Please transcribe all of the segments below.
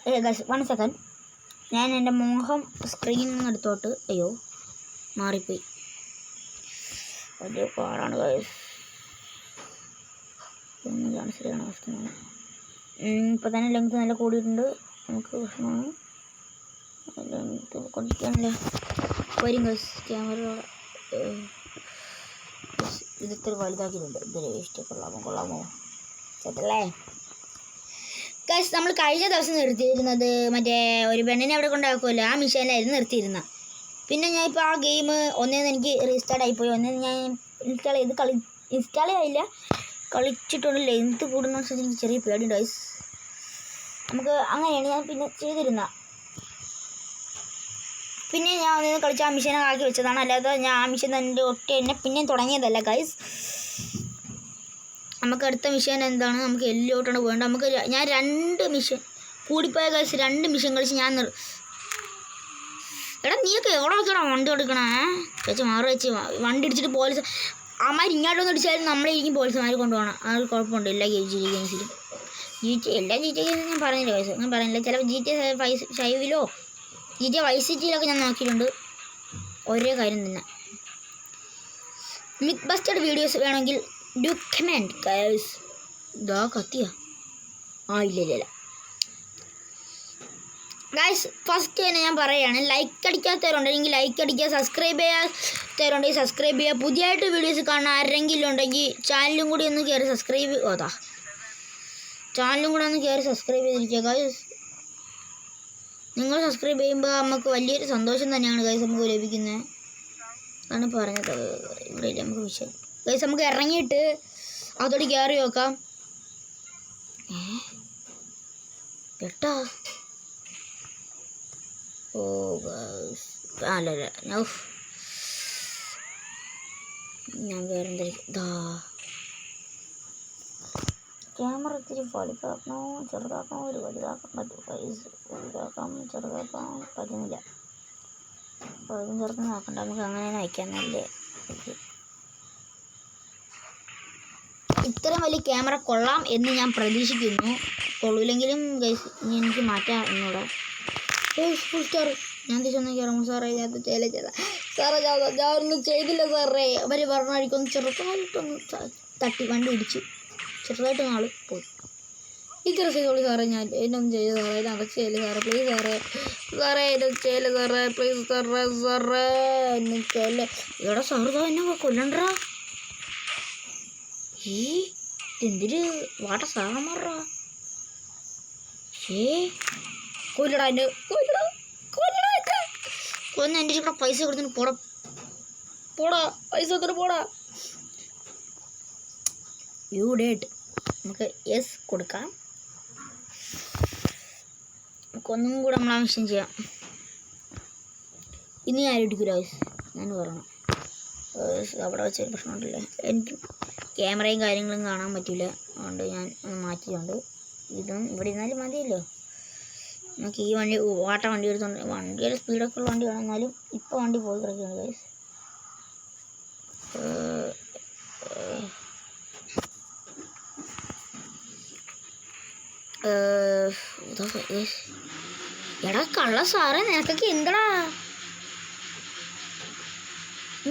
1 second. ഞാൻ എൻ്റെ മുഖം സ്ക്രീനിൽ നിന്ന് എടുത്തോട്ട് അയ്യോ മാറിപ്പോയി. വലിയ പാടാണ് ഗൈസ്. ശരിയാണ് പ്രശ്നമാണ്. ഇപ്പോൾ തന്നെ ലെങ്ത് നല്ല കൂടിയിട്ടുണ്ട്. നമുക്ക് പ്രശ്നമാണ് ലെങ്ത് കൊണ്ടിരിക്കാനല്ലേ വരും ഗൈസ്. ക്യാമറ ഇതിത്ര വലുതാക്കിയിട്ടുണ്ട്. ഇതൊരു വേസ്റ്റ് കൊള്ളാമോ ചേട്ടല്ലേ ഗൈസ്. നമ്മൾ കഴിഞ്ഞ ദിവസം നിർത്തിയിരുന്നത് മറ്റേ ഒരു പെണ്ണിനെ അവിടെ കൊണ്ടാക്കുമല്ലോ, ആ മിഷീനിലായിരുന്നു നിർത്തിയിരുന്നത്. പിന്നെ ഞാൻ ഇപ്പോൾ ആ ഗെയിം ഒന്നേന്ന് എനിക്ക് റീസ്റ്റാർട്ട് ആയിപ്പോയി. ഒന്നേന്ന് ഞാൻ ഇൻസ്റ്റാൾ ചെയ്തില്ല, കളിച്ചിട്ടുണ്ട്. ലെങ്ത് കൂടുന്ന എനിക്ക് ചെറിയ പേടിയുണ്ട് ഗൈസ്. നമുക്ക് അങ്ങനെയാണ് ഞാൻ പിന്നെ ചെയ്തിരുന്നത്. പിന്നെ ഞാൻ ഒന്നേന്ന് കളിച്ച് ആ മിഷീനെ ആക്കി വെച്ചതാണ്, അല്ലാതെ ഞാൻ ആ മിഷീൻ തന്നെ ഒറ്റ പിന്നെയും തുടങ്ങിയതല്ല ഗൈസ്. നമുക്ക് അടുത്ത മിഷൻ എന്താണ്, നമുക്ക് എല്ലോട്ടാണ് പോകേണ്ടത്. നമുക്ക് ഞാൻ 2 മിഷൻ കൂടിപ്പോയ ഗൈസ്, 2 മിഷൻ കളിച്ച് ഞാൻ എടാ നീയൊക്കെ എവിടെ വെക്കണം വണ്ടി കൊടുക്കണേ ചേച്ചി മാറി വെച്ച് വണ്ടി ഇടിച്ചിട്ട് പോലീസ് അമ്മമാർ ഇങ്ങോട്ടൊന്നും ഇടിച്ചാലും നമ്മളെയിരിക്കും പോലീസുമാർ കൊണ്ടുപോകണം. ആ ഒരു കുഴപ്പമുണ്ട് എല്ലാ ഗെയിംസിലും. എല്ലാ GTA ഞാൻ പറഞ്ഞില്ല ഗൈസ്, ഞാൻ പറഞ്ഞില്ല. ചിലപ്പോൾ GTA 5ലോ GTA Vice Cityയിലൊക്കെ ഞാൻ നോക്കിയിട്ടുണ്ട്. ഒരേ കാര്യം തന്നെ. മിത്ത് ബസ്റ്റഡ് വീഡിയോസ് വേണമെങ്കിൽ ഡു കമൻറ്റ് ഗൈസ്. ഇതാ കത്തിയാ ഇല്ല ഗൈസ്. ഫസ്റ്റ് തന്നെ ഞാൻ പറയുകയാണ്, ലൈക്ക് അടിക്കാത്തവരുണ്ടെങ്കിൽ ലൈക്ക് അടിക്കുക, സബ്സ്ക്രൈബ് ചെയ്യാത്തവരുണ്ടെങ്കിൽ സബ്സ്ക്രൈബ് ചെയ്യുക. പുതിയതായിട്ട് വീഡിയോസ് കാണാൻ ആരെങ്കിലും ഉണ്ടെങ്കിൽ ചാനലും കൂടി ഒന്ന് കയറി സബ്സ്ക്രൈബ് ചെയ്തിരിക്കുക ഗൈസ്. നിങ്ങൾ സബ്സ്ക്രൈബ് ചെയ്യുമ്പോൾ നമുക്ക് വലിയൊരു സന്തോഷം തന്നെയാണ് ഗൈസ് നമുക്ക് ലഭിക്കുന്നത്. അതാണ് പറഞ്ഞത്. ഇവിടെ നമുക്ക് വിഷയം ഗൈസ്. നമുക്ക് ഇറങ്ങിയിട്ട് അതോടെ കയറി നോക്കാം കേട്ടാ. ഓ ഗൈസ് അല്ല ഞാൻ വേറെ എന്താ ക്യാമറ ഇത്തിരി വലുതാക്കണോ ചെറുതാക്കണോ? ഒരു വലുതാക്കാൻ പറ്റും ഗൈസ്. ചെറുതാക്കാൻ പറ്റുന്നില്ല. വലുതും ചെറുതും നോക്കണ്ട, നമുക്ക് അങ്ങനെ നയിക്കാൻ നല്ല. ഇത്രയും വലിയ ക്യാമറ കൊള്ളാം എന്ന് ഞാൻ പ്രതീക്ഷിക്കുന്നു. കൊള്ളൂലെങ്കിലും ഗൈസ് ഇനി എനിക്ക് മാറ്റാം എന്നോട്. ഫുൾ സ്റ്റാർ ഞാൻ തിരിച്ചൊന്നും കയറും സാറേ. ഞാൻ ചെയ്ത സാറേ ഞാനൊന്നും ചെയ്തില്ല സാറേ. അവർ പറഞ്ഞായിരിക്കും ചെറുതായിട്ടൊന്ന് തട്ടി വണ്ടി ഇടിച്ച് ചെറുതായിട്ട് നാൾ പോയി. ഇത്ര ചെയ്തോളൂ സാറേ, ഞാൻ എന്നൊന്നും ചെയ്തു സാറേ, എന്നെ അടച്ച് ചെയ്യല് സാറേ, പ്ലീസ് സാറേ എന്നെ ചെയ്യല് സാറേ, പ്ലീസ് സാറേ എന്നെ ചെയ്യല്. എവിടെ സാറ് എന്നെ കൊല്ലണ്ടാ? എന്തൊരു വാട്ട സാറന്മാരാ. കൊല്ലടാ എന്നെ കൊന്ന. എൻ്റെ കൂടെ പൈസ കൊടുത്തിട്ട് പോടാ പൈസ കൊടുത്തിട്ട് പോടാ. യു ഡേറ്റ് നമുക്ക് യെസ് കൊടുക്കാം. നമുക്കൊന്നും കൂടെ നമ്മൾ ആവശ്യം ചെയ്യാം. ഇനി ആരും ഇടിക്കില്ല ഞാൻ പറയണം. അവിടെ വെച്ചൊരു പ്രശ്നമുണ്ടല്ലേ, എനിക്ക് ക്യാമറയും കാര്യങ്ങളും കാണാൻ പറ്റില്ല. അതുകൊണ്ട് ഞാൻ മാറ്റിയിട്ടുണ്ട്. ഇതും ഇവിടെ ഇരുന്നാലും മതിയല്ലോ. നമുക്ക് ഈ വണ്ടി വണ്ടി എടുത്തോണ്ട് വണ്ടിയുടെ സ്പീഡൊക്കെ ഉള്ള വണ്ടി വേണം. എന്നാലും ഇപ്പോൾ വണ്ടി പോയി കിടക്കുകയാണ് ഗൈസ്. എടാ കള്ള സാറേ നിനക്കൊക്കെ എന്താടാ?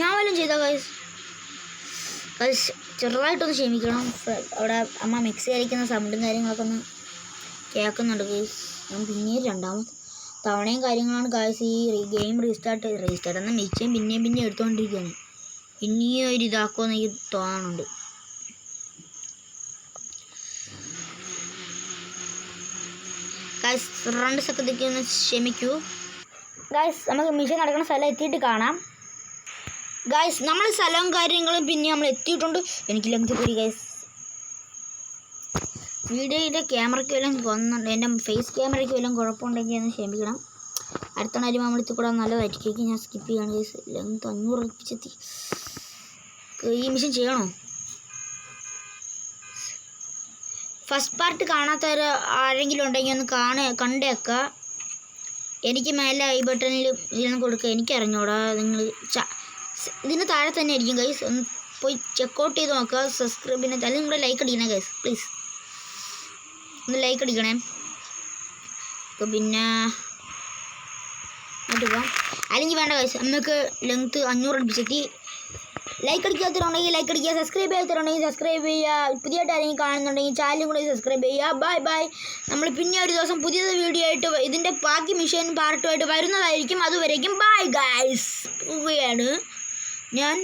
ഞാൻ വല്ലതും ചെയ്താ ഗൈസ് ചെറുതായിട്ടൊന്ന് ക്ഷമിക്കണം. അവിടെ അമ്മ മിക്സി അരിക്കുന്ന സൗണ്ടും കാര്യങ്ങളൊക്കെ ഒന്ന് കേൾക്കുന്നുണ്ട് ഗൈസ്. ഞാൻ പിന്നെയും 2ാമത്തെ തവണയും കാര്യങ്ങളാണ് ഗൈസ് ഈ ഗെയിം റീസ്റ്റാർട്ട് എന്ന മിക്സിയും പിന്നെയും എടുത്തുകൊണ്ടിരിക്കുകയാണ്. പിന്നെയും ഒരു ഇതാക്കുമെന്ന് എനിക്ക് തോന്നുന്നുണ്ട്. ഗൈസ് 2 സെക്കൻഡൊക്കെ ഒന്ന് ക്ഷമിക്കൂ ഗൈസ്. നമുക്ക് മിഷൻ നടക്കുന്ന സ്ഥലം എത്തിയിട്ട് കാണാം ഗൈസ്. നമ്മൾ സ്ഥലവും കാര്യങ്ങളും പിന്നെ നമ്മൾ എത്തിയിട്ടുണ്ട്. എനിക്ക് ലെങ്ത് കൂടി ഗൈസ്. വീഡിയോയുടെ ക്യാമറയ്ക്ക് വല്ലതും തോന്നുന്നുണ്ട്, എൻ്റെ ഫേസ് ക്യാമറയ്ക്ക് വല്ലതും കുഴപ്പമുണ്ടെങ്കിൽ ഒന്ന് ക്ഷമിക്കണം. അടുത്ത കാര്യം നമ്മൾ എത്തിക്കൂടാ നല്ലതായിരിക്കും. ഞാൻ സ്കിപ്പ് ചെയ്യാണ് ഗൈസ്. ലെങ്ത് 500 എത്തിച്ചെത്തി. ഈ മിഷൻ ചെയ്യണോ? ഫസ്റ്റ് പാർട്ട് കാണാത്തവർ ആരെങ്കിലും ഉണ്ടെങ്കിൽ ഒന്ന് കണ്ടേക്കുക. എനിക്ക് മേലെ ഐ ബട്ടണിൽ ഇതിനൊന്ന് കൊടുക്കുക. എനിക്കറിഞ്ഞൂടാ. നിങ്ങൾ ഇതിന് താഴെ തന്നെ ആയിരിക്കും ഗൈസ്. ഒന്ന് പോയി ചെക്കൗട്ട് ചെയ്ത് നോക്കുക. സബ്സ്ക്രൈബിനെ അല്ലെങ്കിൽ നിങ്ങളുടെ ലൈക്ക് അടിക്കണേ ഗൈസ്, പ്ലീസ് ഒന്ന് ലൈക്ക് അടിക്കണേ. പിന്നെ പോവാം. അല്ലെങ്കിൽ വേണ്ട ഗൈസ്, നമുക്ക് ലെങ്ത്ത് 500 അടുപ്പിച്ചെത്തി. ലൈക്ക് അടിക്കാത്തവരുണ്ടെങ്കിൽ ലൈക്ക് അടിക്കുക, സബ്സ്ക്രൈബ് ചെയ്യാത്തവരുണ്ടെങ്കിൽ സബ്സ്ക്രൈബ് ചെയ്യുക. പുതിയതായിട്ട് ആരെങ്കിലും കാണുന്നുണ്ടെങ്കിൽ ചാനലും കൂടി സബ്സ്ക്രൈബ് ചെയ്യുക. Bye bye. നമ്മൾ പിന്നെ ഒരു ദിവസം പുതിയൊരു വീഡിയോ ആയിട്ട് ഇതിൻ്റെ ബാക്കി മിഷൻ പാർട്ടുമായിട്ട് വരുന്നതായിരിക്കും. അതുവരേക്കും ബൈ ഗൈസ്. പോവുകയാണ് ഞാൻ.